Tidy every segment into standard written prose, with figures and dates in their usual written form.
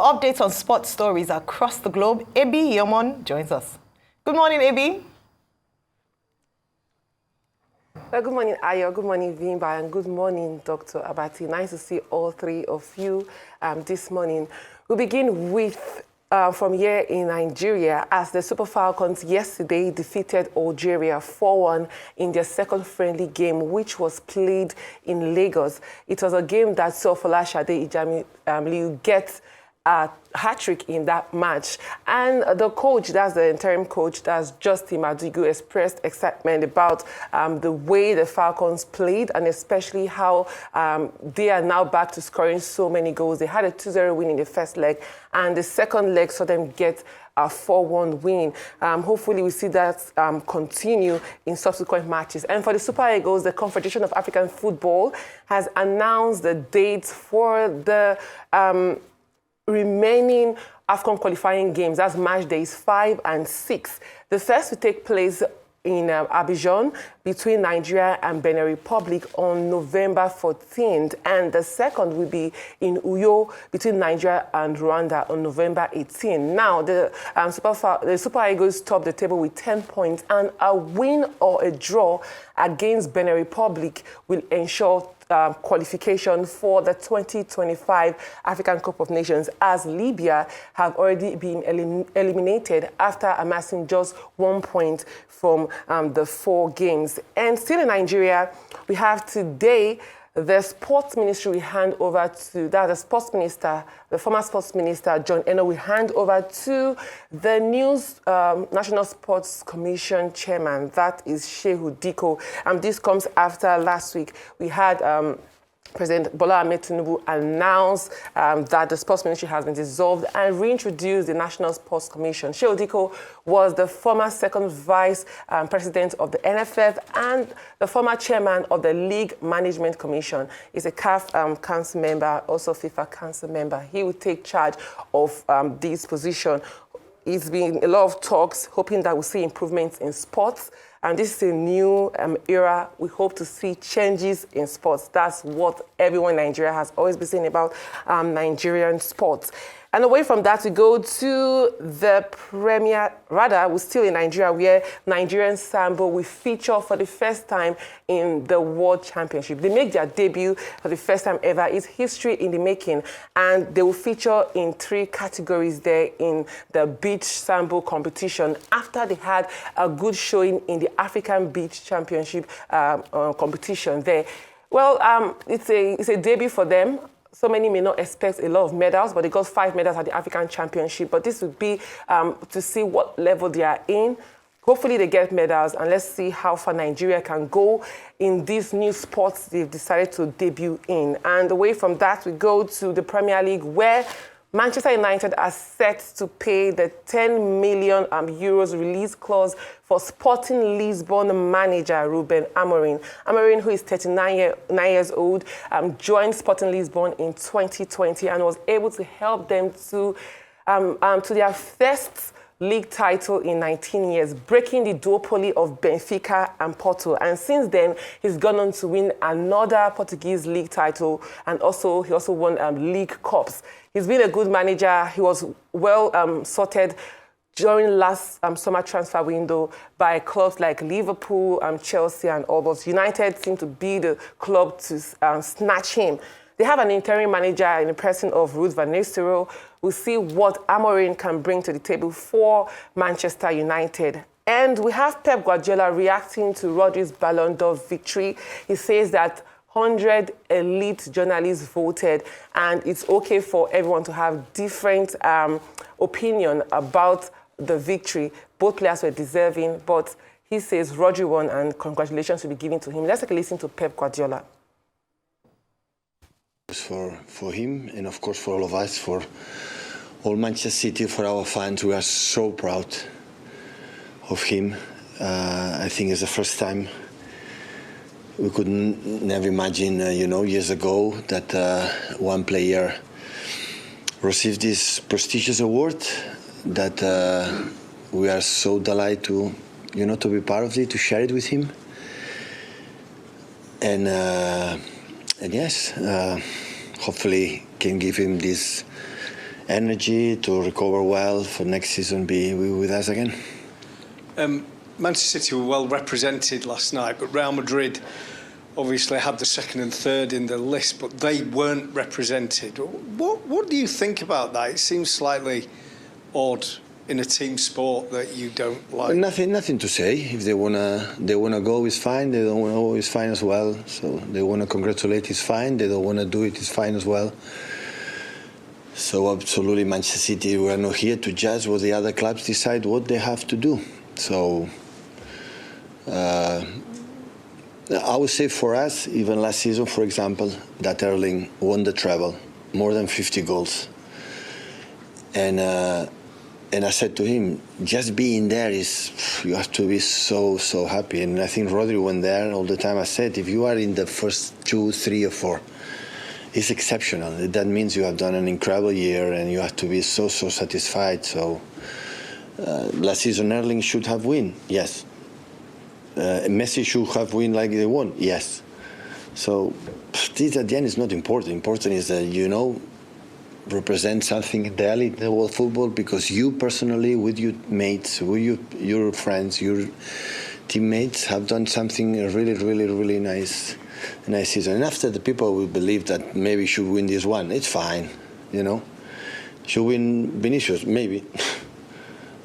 for updates on sports stories across the globe, Ebi Yomon joins us. Good morning, Ebi. Well, good morning, Ayo. Good morning, Vimba. And good morning, Dr. Abati. Nice to see all three of you this morning. We'll begin with from here in Nigeria, as the Super Falcons yesterday defeated Algeria 4-1 in their second friendly game, which was played in Lagos. It was a game that saw Folashade Ijamiu get a hat-trick in that match. And the coach, that's the interim coach, that's Justin Madigu, expressed excitement about the way the Falcons played, and especially how they are now back to scoring so many goals. They had a 2-0 win in the first leg, and the second leg saw them get a 4-1 win. Hopefully we see that continue in subsequent matches. And for the Super Eagles, the Confederation of African Football has announced the dates for the remaining AFCON qualifying games. That's match days 5 and 6. The first will take place in Abidjan between Nigeria and Benin Republic on November 14th. And the second will be in Uyo between Nigeria and Rwanda on November 18th. Now, the Super Eagles top the table with 10 points, and a win or a draw against Benin Republic will ensure qualification for the 2025 African Cup of Nations, as Libya have already been eliminated after amassing just 1 point from the 4 games. And still in Nigeria, we have today the sports ministry will hand over to, the former sports minister, John Eno, will hand over to the new National Sports Commission chairman, that is Shehu Diko. This comes after last week we had President Bola Ahmed Tinubu announced that the Sports Ministry has been dissolved and reintroduced the National Sports Commission. Shehu Diko was the former second vice president of the NFF and the former chairman of the League Management Commission. He's a CAF council member, also FIFA council member. He will take charge of this position. It's been a lot of talks, hoping that we'll see improvements in sports. And this is a new era. We hope to see changes in sports. That's what everyone in Nigeria has always been saying about Nigerian sports. And away from that, we go to the we're still in Nigeria, where Nigerian Sambo will feature for the first time in the World Championship. They make their debut for the first time ever. It's history in the making. And they will feature in 3 categories there in the Beach Sambo competition, after they had a good showing in the African Beach Championship competition there. Well, it's a debut for them. So many may not expect a lot of medals, but they got 5 medals at the African Championship. But this would be to see what level they are in. Hopefully they get medals, and let's see how far Nigeria can go in these new sports they've decided to debut in. And away from that, we go to the Premier League, where Manchester United are set to pay the 10 million euros release clause for Sporting Lisbon manager Ruben Amorim. Amorim, who is 39 years old, joined Sporting Lisbon in 2020 and was able to help them to their first league title in 19 years, breaking the duopoly of Benfica and Porto. And since then, he's gone on to win another Portuguese league title, and he also won league cups. He's been a good manager. He was well sorted during last summer transfer window by clubs like Liverpool, Chelsea, and all those. United seem to be the club to snatch him. They have an interim manager in the person of Ruud van Nistelrooy. We'll see what Amorim can bring to the table for Manchester United. And we have Pep Guardiola reacting to Rodri's Ballon d'Or victory. He says that 100 elite journalists voted, and it's okay for everyone to have different opinion about the victory. Both players were deserving, but he says Rodri won, and congratulations will be given to him. Let's take a listen to Pep Guardiola. For him, and of course for all of us, for all Manchester City, for our fans, we are so proud of him. I think it's the first time. We could never imagine, years ago that one player received this prestigious award. That we are so delighted to be part of it, to share it with him. And yes, hopefully can give him this energy to recover well for next season, be with us again. Manchester City were well represented last night, but Real Madrid obviously had the second and third in the list, but they weren't represented. What do you think about that? It seems slightly odd in a team sport that you don't like. Nothing to say. If they wanna go, it's fine. They don't wanna go, it's fine as well. So they wanna congratulate, it's fine. They don't wanna do it, it's fine as well. So absolutely, Manchester City, we are not here to judge what the other clubs decide what they have to do. So I would say for us, even last season, for example, that Erling won the treble, more than 50 goals. And I said to him, just being there you have to be so happy. And I think Rodri went there all the time. I said, if you are in the first 2, 3 or 4, it's exceptional. That means you have done an incredible year and you have to be so satisfied. So last season, Erling should have won, yes. Messi should have won like they won, yes. So this at the end is not important. Important is that represent something in the elite world football, because you personally, with your mates, with your friends, your teammates, have done something really nice season. And after the people will believe that maybe should win this one, it's fine, Should win Vinicius, maybe.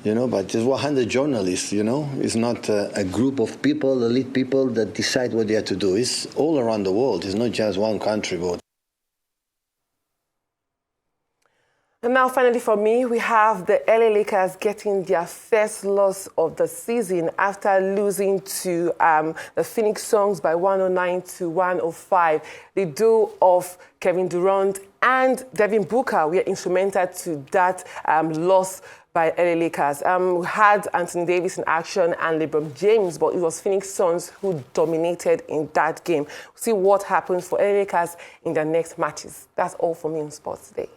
But there's 100 journalists, It's not a group of people, elite people, that decide what they have to do. It's all around the world. It's not just one country, but. And now, finally, for me, we have the LA Lakers getting their first loss of the season after losing to the Phoenix Suns by 109-105. The duo of Kevin Durant and Devin Booker were instrumental to that loss by LA Lakers. We had Anthony Davis in action and LeBron James, but it was Phoenix Suns who dominated in that game. We'll see what happens for LA Lakers in their next matches. That's all for me in sports today.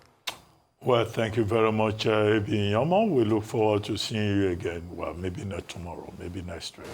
Well, thank you very much, Ebi Yomo. We look forward to seeing you again. Well, maybe not tomorrow, maybe next week.